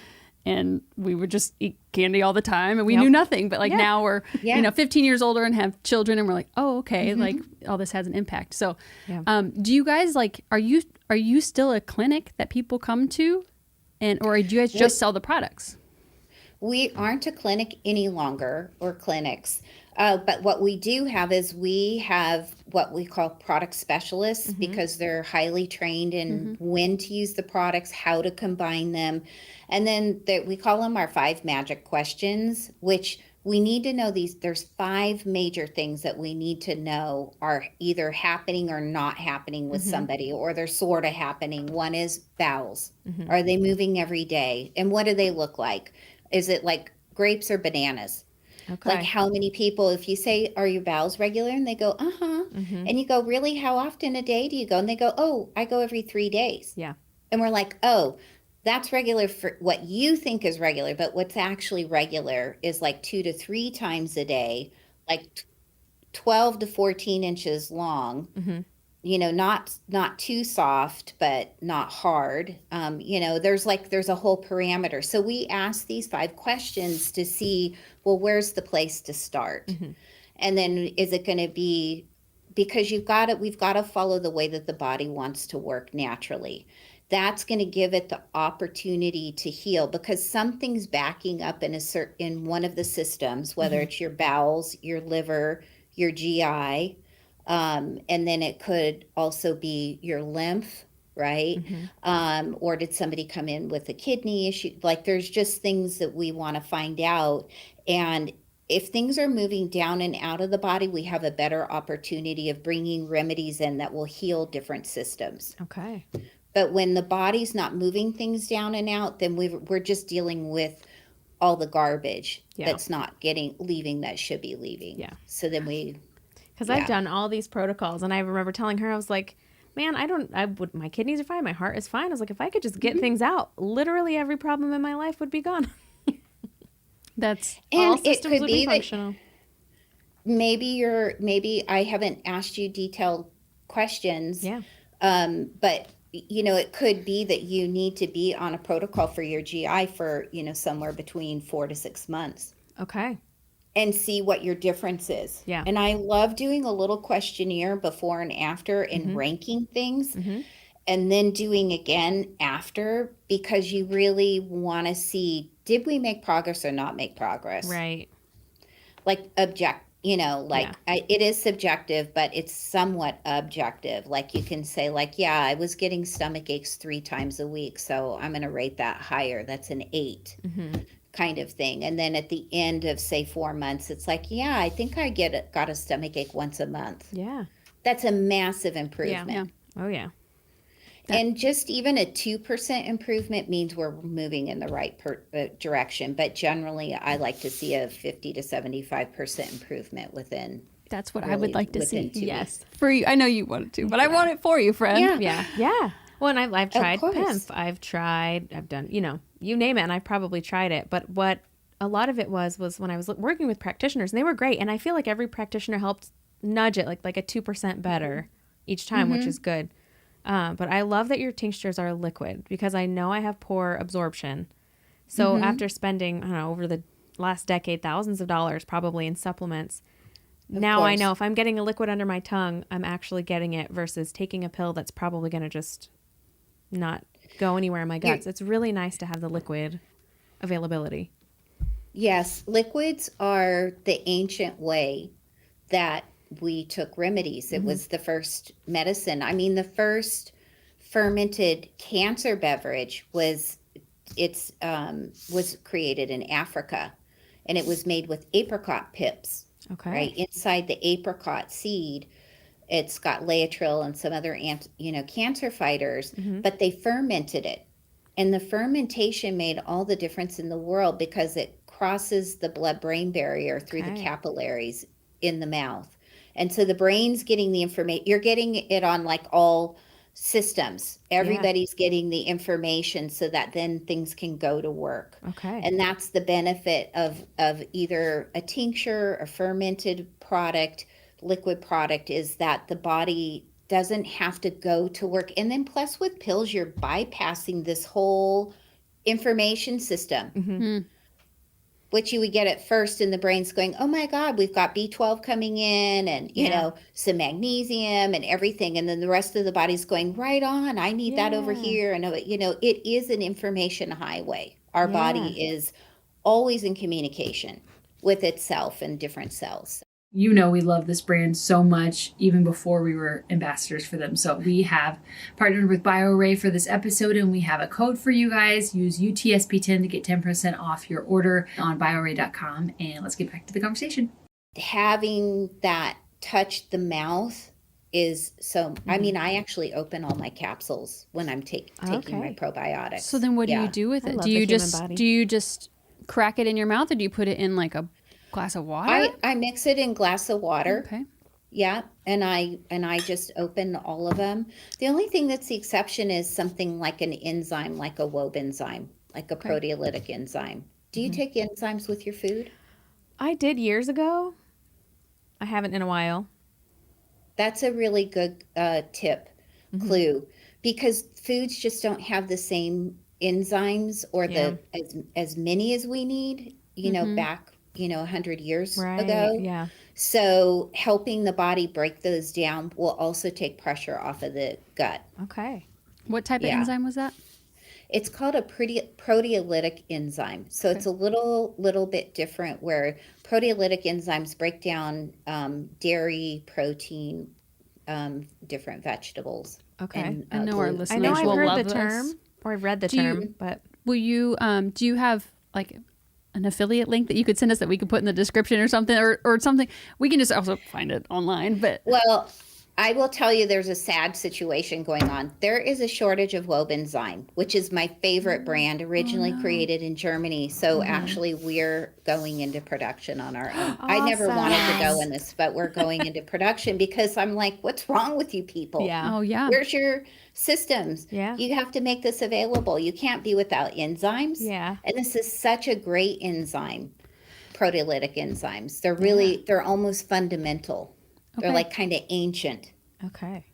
and we would just eat candy all the time, and we knew nothing. But like now we're 15 years older and have children, and we're like, oh, okay, like all this has an impact. So, do you guys like are you still a clinic that people come to, or do you guys just sell the products? We aren't a clinic any longer, or clinics. But what we do have is we have what we call product specialists because they're highly trained in when to use the products, how to combine them. And then we call them our 5 magic questions, which we need to know there's 5 major things that we need to know are either happening or not happening with somebody, or they're sort of happening. One is bowels. Are they moving every day? And what do they look like? Is it like grapes or bananas? Okay. Like how many people, if you say, are your bowels regular? And they go, and you go, really? How often a day do you go? And they go, oh, I go every 3 days. Yeah. And we're like, oh, that's regular for what you think is regular. But what's actually regular is like 2 to 3 times a day, like 12 to 14 inches long, not too soft, but not hard. There's a whole parameter. So we ask these 5 questions to see, well, where's the place to start? And then is it going to be, because we've got to follow the way that the body wants to work naturally. That's going to give it the opportunity to heal, because something's backing up in one of the systems, whether it's your bowels, your liver, your GI, and then it could also be your lymph, right? Or did somebody come in with a kidney issue? Like there's just things that we want to find out. And if things are moving down and out of the body, we have a better opportunity of bringing remedies in that will heal different systems. Okay. But when the body's not moving things down and out, then we're just dealing with all the garbage that's not leaving that should be leaving. Yeah. So then because I've done all these protocols, and I remember telling her, I was like, man, my kidneys are fine. My heart is fine. I was like, if I could just get things out, literally every problem in my life would be gone. All systems would be functional. Maybe I haven't asked you detailed questions. Yeah. But it could be that you need to be on a protocol for your GI for, somewhere between 4 to 6 months. Okay. And see what your difference is. Yeah. And I love doing a little questionnaire before and after and ranking things. And then doing again after, because you really want to see, did we make progress or not make progress? Right. Like it is subjective, but it's somewhat objective. Like you can say I was getting stomach aches 3 times a week, so I'm going to rate that higher. That's an 8 kind of thing. And then at the end of say 4 months, it's like, I think I got a stomach ache once a month. Yeah. That's a massive improvement. Yeah. Oh yeah. And just even a 2% improvement means we're moving in the right direction. But generally, I like to see a 50 to 75% improvement within. That's what I would like to see. 2 Yes. weeks. For you. I know you want it to, but I want it for you, friend. Yeah. Well, and I've tried course. PEMF. I've done, you name it, and I've probably tried it. But what a lot of it was when I was working with practitioners, and they were great. And I feel like every practitioner helped nudge it like a 2% better each time, which is good. But I love that your tinctures are liquid, because I know I have poor absorption. So after spending, over the last decade, thousands of dollars probably in supplements, now I know if I'm getting a liquid under my tongue, I'm actually getting it versus taking a pill that's probably going to just not go anywhere in my guts. It's really nice to have the liquid availability. Yes, liquids are the ancient way that we took remedies. It was the first medicine. I mean, the first fermented cancer beverage was created in Africa, and it was made with apricot pips. Okay. Right inside the apricot seed, it's got Laetrile and some other cancer fighters, but they fermented it, and the fermentation made all the difference in the world because it crosses the blood-brain barrier through the capillaries in the mouth. And so the brain's getting the information. You're getting it on all systems. Everybody's getting the information so that then things can go to work. Okay. And that's the benefit of either a tincture, a fermented product, liquid product, is that the body doesn't have to go to work. And then plus with pills, you're bypassing this whole information system. Which you would get at first, and the brain's going, oh my God, we've got B12 coming in, and some magnesium and everything, and then the rest of the body's going, right on, I need that over here, and it is an information highway. Our body is always in communication with itself and different cells. We love this brand so much, even before we were ambassadors for them. So we have partnered with Bioray for this episode, and we have a code for you guys. Use UTSP10 to get 10% off your order on bioray.com. And let's get back to the conversation. Having that touch the mouth is so, I mean, I actually open all my capsules when I'm taking my probiotics. So then what do you do with it? Do you just crack it in your mouth, or do you put it in a glass of water? I mix it in glass of water. Okay. Yeah, and I just open all of them. The only thing that's the exception is something like an enzyme, like a WOB enzyme, like a proteolytic enzyme. Do you take enzymes with your food? I did years ago. I haven't in a while. That's a really good tip, clue, because foods just don't have the same enzymes or as many as we need, back 100 years ago. Yeah. So helping the body break those down will also take pressure off of the gut. Okay. What type of enzyme was that? It's called a proteolytic enzyme. So it's a little bit different, where proteolytic enzymes break down dairy, protein, different vegetables. Okay. And, I know our gluten. listeners I know I've will heard love the this. term, or I've read the term, but Will you, do you have like an affiliate link that you could send us that we could put in the description or something, or something? We can just also find it online, but. Well, I will tell you there's a sad situation going on. There is a shortage of Enzyme, which is my favorite brand, originally created in Germany. So actually we're going into production on our own. I never wanted to go in this, but we're going into production because I'm like, what's wrong with you people? yeah. Oh, yeah. Where's your systems? Yeah. You have to make this available. You can't be without enzymes. Yeah. And this is such a great enzyme, proteolytic enzymes. They're really, they're almost fundamental. They're Okay. like kind of ancient. Okay.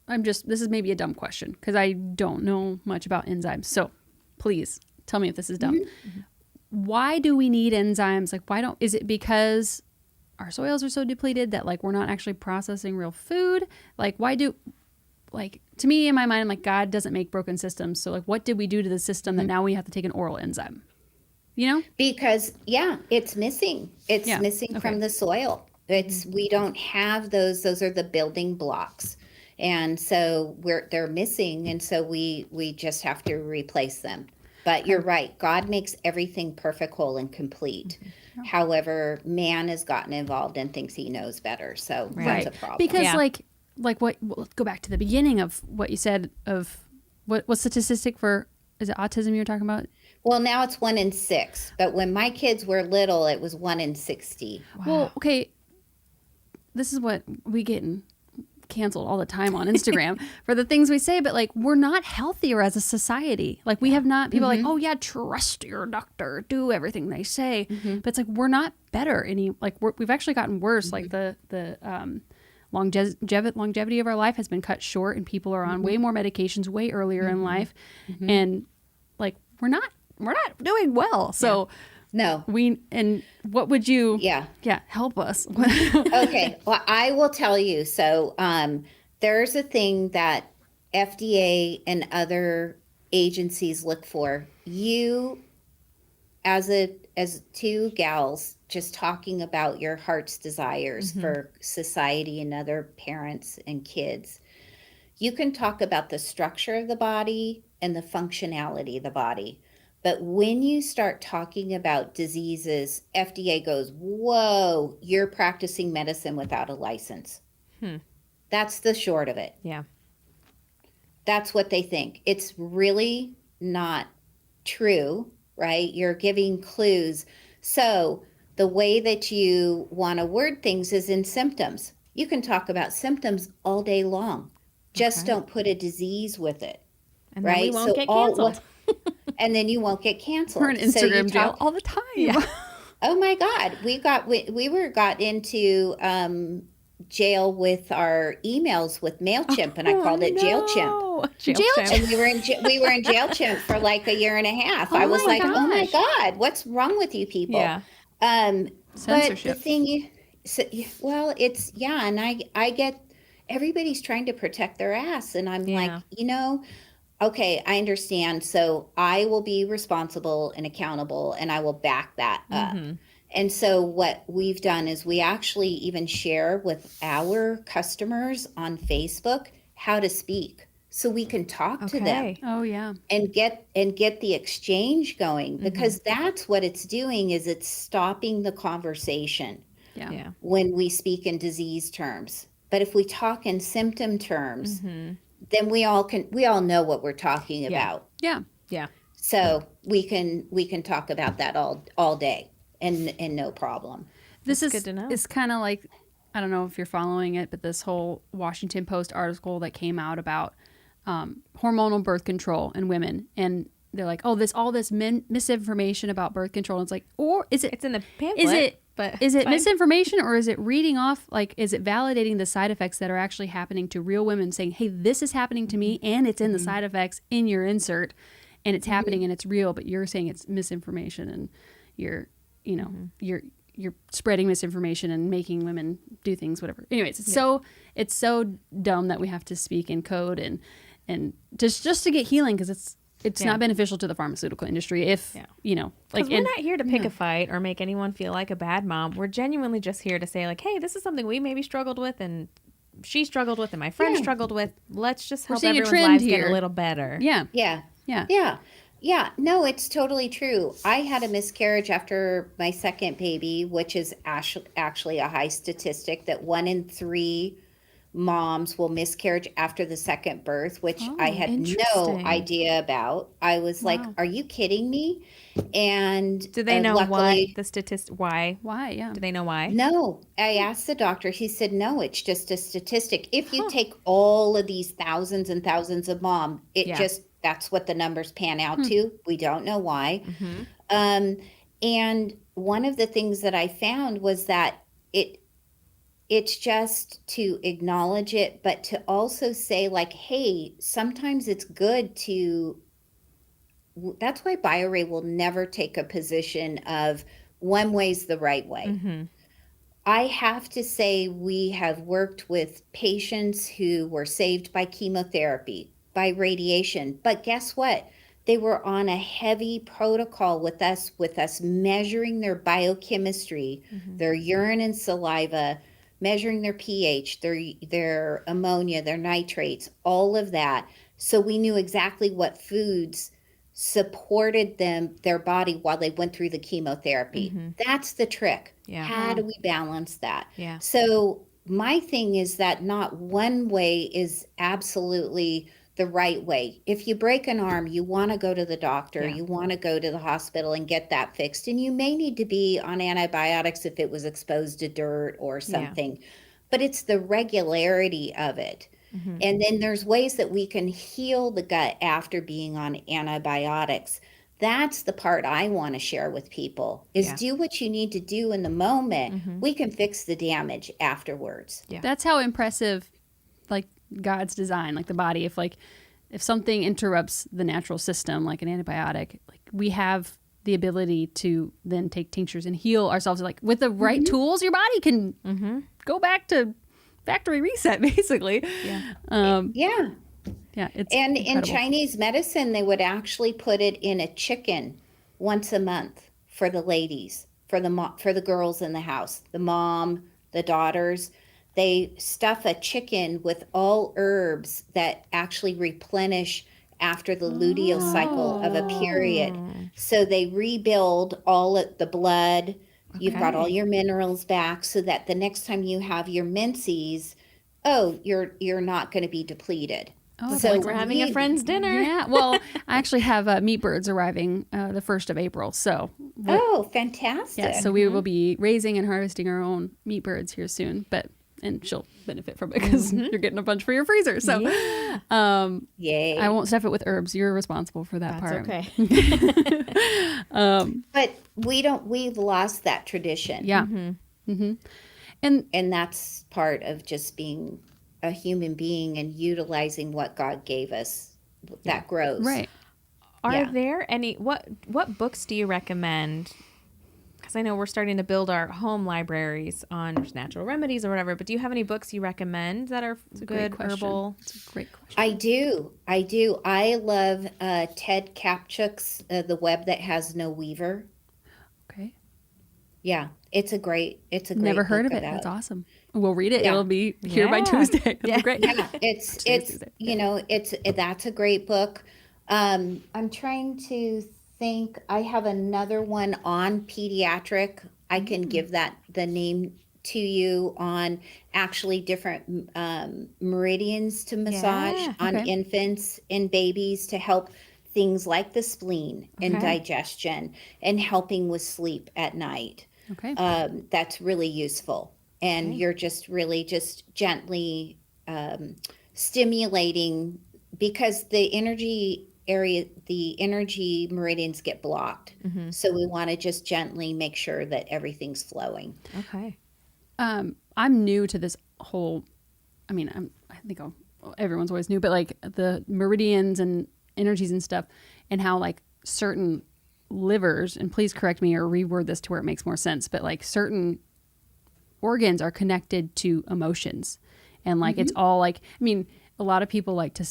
This is maybe a dumb question because I don't know much about enzymes. So please tell me if this is dumb. Why do we need enzymes? Like, is it because our soils are so depleted that like we're not actually processing real food? Like, to me in my mind, I'm like, God doesn't make broken systems. So like, what did we do to the system that now we have to take an oral enzyme? You know? Because it's missing. It's missing from the soil. We don't have those are the building blocks. And so they're missing, and so we just have to replace them. But you're right, God makes everything perfect, whole, and complete. However, man has gotten involved and thinks he knows better. So that's a problem. Because like what, let's go back to the beginning of what you said of what's the statistic for, is it autism you were talking about? Well, now it's 1 in 6, but when my kids were little, it was 1 in 60. Wow. Well, okay, this is what we get canceled all the time on Instagram for the things we say, but like we're not healthier as a society. Like we have not, people are like, oh yeah, trust your doctor, do everything they say, but it's like we're not better we've actually gotten worse. Like the longevity of our life has been cut short, and people are on way more medications way earlier in life, and like we're not doing well. So no, what would you help us? Okay, well, I will tell you. So there's a thing that FDA and other agencies look for. You, as two gals, just talking about your heart's desires for society and other parents and kids, you can talk about the structure of the body and the functionality of the body. But when you start talking about diseases, FDA goes, whoa, you're practicing medicine without a license. That's the short of it. Yeah. That's what they think. It's really not true, right? You're giving clues. So the way that you want to word things is in symptoms. You can talk about symptoms all day long. Just don't put a disease with it. And then we won't get canceled. And then you won't get canceled. We're in Instagram jail all the time. Yeah. Oh my God. We got into jail with our emails with MailChimp, and I called it JailChimp. JailChimp. And we were in JailChimp for like a year and a half. I was like, oh my God, what's wrong with you people? Yeah. But the thing, and I get, everybody's trying to protect their ass, and I'm like, okay, I understand. So I will be responsible and accountable, and I will back that up. And so what we've done is we actually even share with our customers on Facebook how to speak, so we can talk to them. Oh yeah. And get the exchange going, because that's what it's doing, is it's stopping the conversation when we speak in disease terms. But if we talk in symptom terms, then we all know what we're talking about. Yeah. Yeah. So we can talk about that all day and no problem. This is good to know. It's kind of like, I don't know if you're following it, but this whole Washington Post article that came out about hormonal birth control in women, and they're like, oh, all this misinformation about birth control. And it's like, or is it? It's in the pamphlet. Is it misinformation, or is it reading off, like, is it validating the side effects that are actually happening to real women, saying, hey, this is happening to me, and it's in the side effects in your insert, and it's happening and it's real, but you're saying it's misinformation, and you're spreading misinformation and making women do things, whatever. Anyways, it's so dumb that we have to speak in code and just to get healing, because it's not beneficial to the pharmaceutical industry if, like, we're not here to pick a fight or make anyone feel like a bad mom. We're genuinely just here to say, like, hey, this is something we maybe struggled with, and she struggled with and my friend struggled with. Let's just help everyone's trend lives here. get a little better. Yeah. Yeah. Yeah. Yeah. Yeah. No, it's totally true. I had a miscarriage after my second baby, which is actually a high statistic that 1 in 3 moms will miscarriage after the second birth, which I had no interesting. idea about. I was like, are you kidding me? And Do they know luckily, what the statistic? Why? Why? Yeah. Do they know why? No, I asked the doctor. He said, no, it's just a statistic. If you take all of these thousands and thousands of moms, that's what the numbers pan out to. We don't know why. And one of the things that I found was that it's just to acknowledge it, but to also say like, hey, sometimes it's good to, that's why Bioray will never take a position of one way's the right way. I have to say we have worked with patients who were saved by chemotherapy, by radiation, but guess what? They were on a heavy protocol with us measuring their biochemistry, their urine and saliva, measuring their pH, their ammonia, their nitrates, all of that. So we knew exactly what foods supported their body while they went through the chemotherapy. That's the trick. How do we balance that? So my thing is that not one way is absolutely the right way. If you break an arm, you want to go to the doctor, you want to go to the hospital and get that fixed. And you may need to be on antibiotics if it was exposed to dirt or something, but it's the regularity of it. And then there's ways that we can heal the gut after being on antibiotics. That's the part I want to share with people is do what you need to do in the moment. We can fix the damage afterwards. That's how impressive like God's design, like the body. If something interrupts the natural system, like an antibiotic, like we have the ability to then take tinctures and heal ourselves. Like with the right tools, your body can go back to factory reset, basically. Yeah, it's and incredible. in Chinese medicine, they would actually put it in a chicken once a month for the ladies, for the girls in the house, the mom, the daughters. They stuff a chicken with all herbs that actually replenish after the luteal cycle of a period. So they rebuild all of the blood. You've got all your minerals back so that the next time you have your menses, you're not going to be depleted. So we're having a friend's dinner. Yeah. Well, I actually have meat birds arriving the 1st of April. So. Fantastic. Yeah. So we will be raising and harvesting our own meat birds here soon, and she'll benefit from it because you're getting a bunch for your freezer. So, yay! I won't stuff it with herbs. You're responsible for that part. Okay. But we've lost that tradition. Yeah. And that's part of just being a human being and utilizing what God gave us that grows. Right. Are there any, what books do you recommend? Because I know we're starting to build our home libraries on natural remedies or whatever, but do you have any books you recommend that are good herbal? It's a great question. I do. I love Ted Kapchuk's The Web That Has No Weaver. Okay. Yeah, it's a great Never heard of it. That's awesome. We'll read it. It'll be here by Tuesday. That'll be great. Yeah, that's a great book. I'm trying to think. I have another one on pediatric. I can give the name to you on actually different meridians to massage on infants and babies to help things like the spleen and digestion and helping with sleep at night. Okay. That's really useful. And you're just really just gently stimulating because the energy meridians get blocked. So we want to just gently make sure that everything's flowing. Okay. I'm new to this whole, I think everyone's always new, but like the meridians and energies and stuff and how like certain livers, and please correct me or reword this to where it makes more sense, but like certain organs are connected to emotions. And like, it's all like, a lot of people like to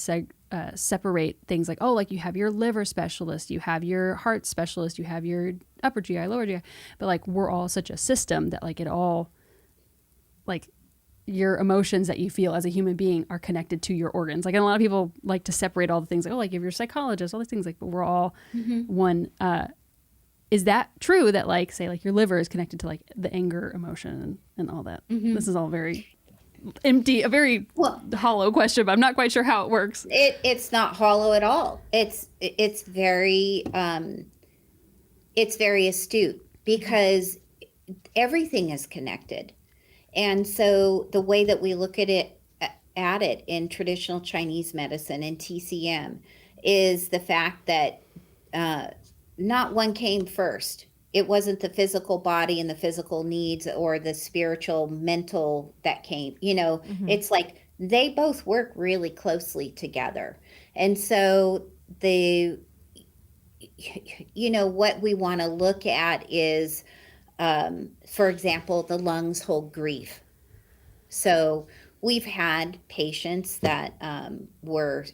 separate things like, like you have your liver specialist, you have your heart specialist, you have your upper GI, lower GI, but like we're all such a system that like it all like your emotions that you feel as a human being are connected to your organs. Like, and a lot of people like to separate all the things, like, oh, like if you're a psychologist, all these things, like, but we're all one. Is that true that, like, say, like your liver is connected to like the anger emotion and all that? This is all very empty, a very hollow question, but I'm not quite sure how it works. It's not hollow at all. It's very astute, because everything is connected. And so the way that we look at it in traditional Chinese medicine and TCM is the fact that not one came first. It wasn't the physical body and the physical needs or the spiritual, mental that came. It's like they both work really closely together. And so what we want to look at is, for example, the lungs hold grief. So we've had patients that were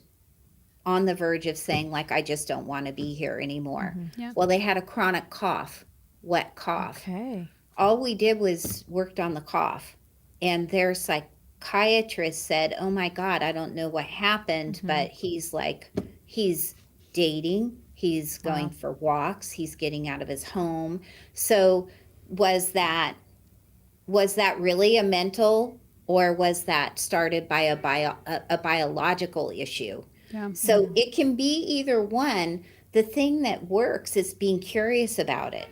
on the verge of saying, like, I just don't want to be here anymore. Yeah. Well, they had a chronic cough, wet cough. Okay. All we did was worked on the cough. And their psychiatrist said, oh my God, I don't know what happened, but he's dating, he's going for walks, he's getting out of his home. So was that really a mental, or was that started by a biological issue? Yeah. So it can be either one. The thing that works is being curious about it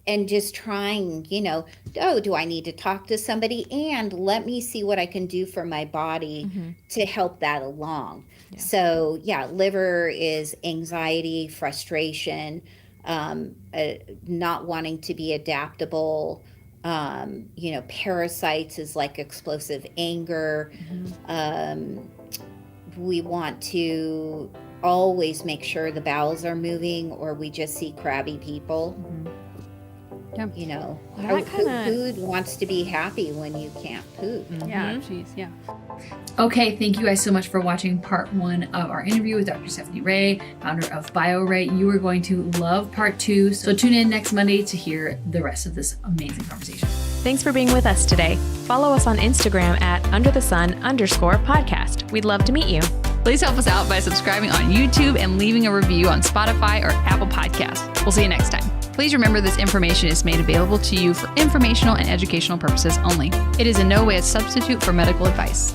and just trying, do I need to talk to somebody? And let me see what I can do for my body to help that along. Yeah. So liver is anxiety, frustration, not wanting to be adaptable. Parasites is like explosive anger. We want to always make sure the bowels are moving, or we just see crabby people. Food wants to be happy when you can't poop. Yeah, geez, yeah. Okay, thank you guys so much for watching part 1 of our interview with Dr. Stephanie Ray, founder of Bioray. You are going to love part 2, so tune in next Monday to hear the rest of this amazing conversation. Thanks for being with us today. Follow us on Instagram at @underthesun_podcast. We'd love to meet you. Please help us out by subscribing on YouTube and leaving a review on Spotify or Apple Podcasts. We'll see you next time. Please remember, this information is made available to you for informational and educational purposes only. It is in no way a substitute for medical advice.